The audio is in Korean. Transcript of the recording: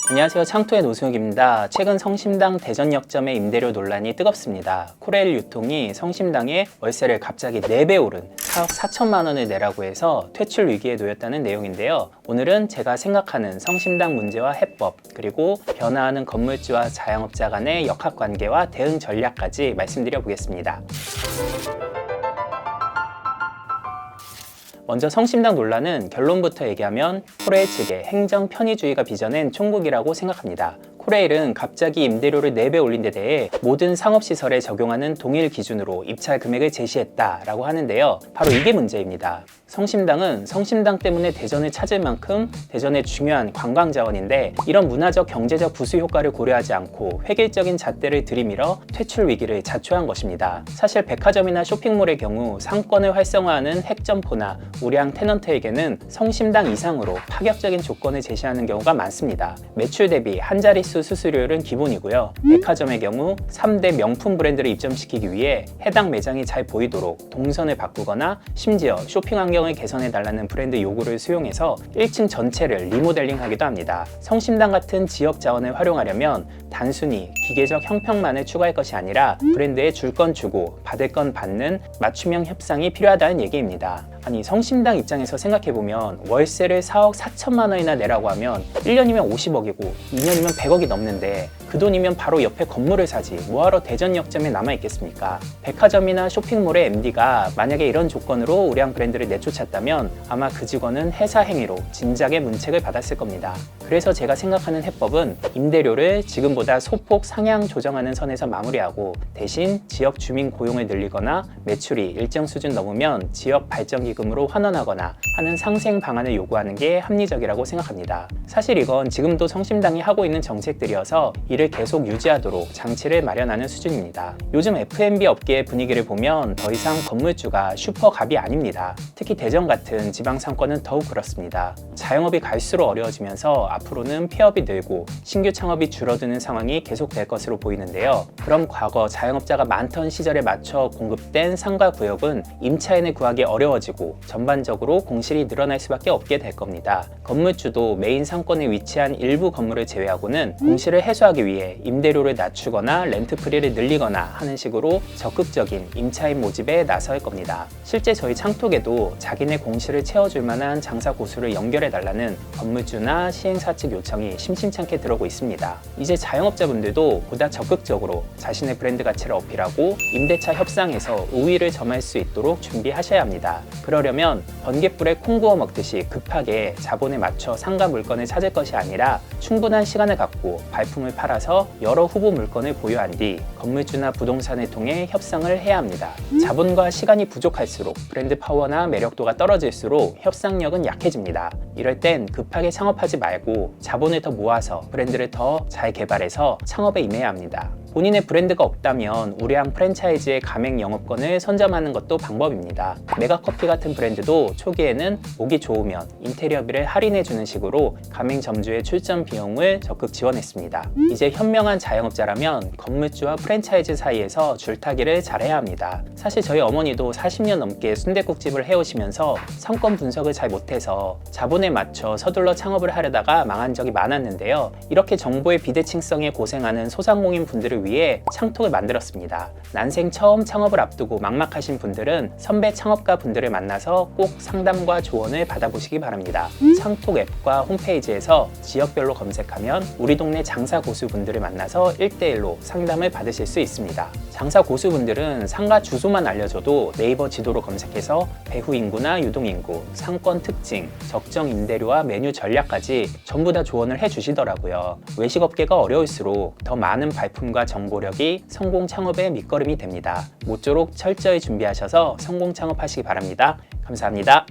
안녕하세요, 창토의 노승욱입니다. 최근 성심당 대전역점의 임대료 논란이 뜨겁습니다. 코레일 유통이 성심당에 월세를 갑자기 4배 오른 4억 4천만 원을 내라고 해서 퇴출 위기에 놓였다는 내용인데요. 오늘은 제가 생각하는 성심당 문제와 해법, 그리고 변화하는 건물주와 자영업자 간의 역학관계와 대응 전략까지 말씀드려 보겠습니다. 먼저 성심당 논란은 결론부터 얘기하면 코레일 측의 행정 편의주의가 빚어낸 총국이라고 생각합니다. 코레일은 갑자기 임대료를 4배 올린 데 대해 모든 상업시설에 적용하는 동일 기준으로 입찰 금액을 제시했다라고 하는데요. 바로 이게 문제입니다. 성심당은 성심당 때문에 대전을 찾을 만큼 대전의 중요한 관광자원인데 이런 문화적 경제적 부수 효과를 고려하지 않고 획일적인 잣대를 들이밀어 퇴출 위기를 자초한 것입니다. 사실 백화점이나 쇼핑몰의 경우 상권을 활성화하는 핵점포나 우량 테넌트에게는 성심당 이상으로 파격적인 조건을 제시하는 경우가 많습니다. 매출 대비 한 자릿수 수수료율은 기본이고요. 백화점의 경우 3대 명품 브랜드를 입점시키기 위해 해당 매장이 잘 보이도록 동선을 바꾸거나 심지어 쇼핑 환경을 개선해달라는 브랜드 요구를 수용해서 1층 전체를 리모델링하기도 합니다. 성심당 같은 지역 자원을 활용하려면 단순히 기계적 형평만을 추구할 것이 아니라 브랜드에 줄 건 주고 받을 건 받는 맞춤형 협상이 필요하다는 얘기입니다. 아니, 성심당 입장에서 생각해보면 월세를 4억 4천만 원이나 내라고 하면 1년이면 50억이고 2년이면 100억이 넘는데 그 돈이면 바로 옆에 건물을 사지 뭐하러 대전역점에 남아있겠습니까? 백화점이나 쇼핑몰의 MD가 만약에 이런 조건으로 우량 브랜드를 내쫓았다면 아마 그 직원은 회사 행위로 진작에 문책을 받았을 겁니다. 그래서 제가 생각하는 해법은 임대료를 지금보다 소폭 상향 조정하는 선에서 마무리하고 대신 지역 주민 고용을 늘리거나 매출이 일정 수준 넘으면 지역 발전기금으로 환원하거나 하는 상생 방안을 요구하는 게 합리적이라고 생각합니다. 사실 이건 지금도 성심당이 하고 있는 정책들이어서 이를 계속 유지하도록 장치를 마련하는 수준입니다. 요즘 F&B 업계의 분위기를 보면 더 이상 건물주가 슈퍼갑이 아닙니다. 특히 대전 같은 지방 상권은 더욱 그렇습니다. 자영업이 갈수록 어려워지면서 앞으로는 폐업이 늘고 신규 창업이 줄어드는 상황이 계속될 것으로 보이는데요. 그럼 과거 자영업자가 많던 시절에 맞춰 공급된 상가 구역은 임차인을 구하기 어려워지고 전반적으로 공실이 늘어날 수밖에 없게 될 겁니다. 건물주도 메인 상권에 위치한 일부 건물을 제외하고는 공실을 해소하기 위해 임대료를 낮추거나 렌트 프리를 늘리거나 하는 식으로 적극적인 임차인 모집에 나설 겁니다. 실제 저희 창톡에도 자기네 공실을 채워줄 만한 장사 고수를 연결해달라는 건물주나 시행사 측 요청이 심심찮게 들어오고 있습니다. 이제 자영업자분들도 보다 적극적으로 자신의 브랜드 가치를 어필하고 임대차 협상에서 우위를 점할 수 있도록 준비하셔야 합니다. 그러려면 번갯불에 콩 구워 먹듯이 급하게 자본에 맞춰 상가 물건을 찾을 것이 아니라 충분한 시간을 갖고 발품을 팔아서 여러 후보 물건을 보유한 뒤 건물주나 부동산을 통해 협상을 해야 합니다. 자본과 시간이 부족할수록 브랜드 파워나 매력도가 떨어질수록 협상력은 약해집니다. 이럴 땐 급하게 창업하지 말고 자본을 더 모아서 브랜드를 더 잘 개발해서 창업에 임해야 합니다. 본인의 브랜드가 없다면 우량 프랜차이즈의 가맹 영업권을 선점하는 것도 방법입니다. 메가커피 같은 브랜드도 초기에는 보기 좋으면 인테리어비를 할인해주는 식으로 가맹 점주의 출전 비용을 적극 지원했습니다. 이제 현명한 자영업자라면 건물주와 프랜차이즈 사이에서 줄타기를 잘해야 합니다. 사실 저희 어머니도 40년 넘게 순댓국집을 해오시면서 상권 분석을 잘 못해서 자본에 맞춰 서둘러 창업을 하려다가 망한 적이 많았는데요. 이렇게 정보의 비대칭성에 고생하는 소상공인 분들을 위해 창톡을 만들었습니다. 난생 처음 창업을 앞두고 막막하신 분들은 선배 창업가 분들을 만나서 꼭 상담과 조언을 받아보시기 바랍니다. 창톡 앱과 홈페이지에서 지역별로 검색하면 우리 동네 장사 고수분들을 만나서 1대1로 상담을 받으실 수 있습니다. 장사 고수분들은 상가 주소만 알려줘도 네이버 지도로 검색해서 배후 인구나 유동 인구, 상권 특징, 적정 임대료와 메뉴 전략까지 전부 다 조언을 해주시더라고요. 외식업계가 어려울수록 더 많은 발품과 정보력이 성공 창업의 밑거름이 됩니다. 모쪼록 철저히 준비하셔서 성공 창업하시기 바랍니다. 감사합니다.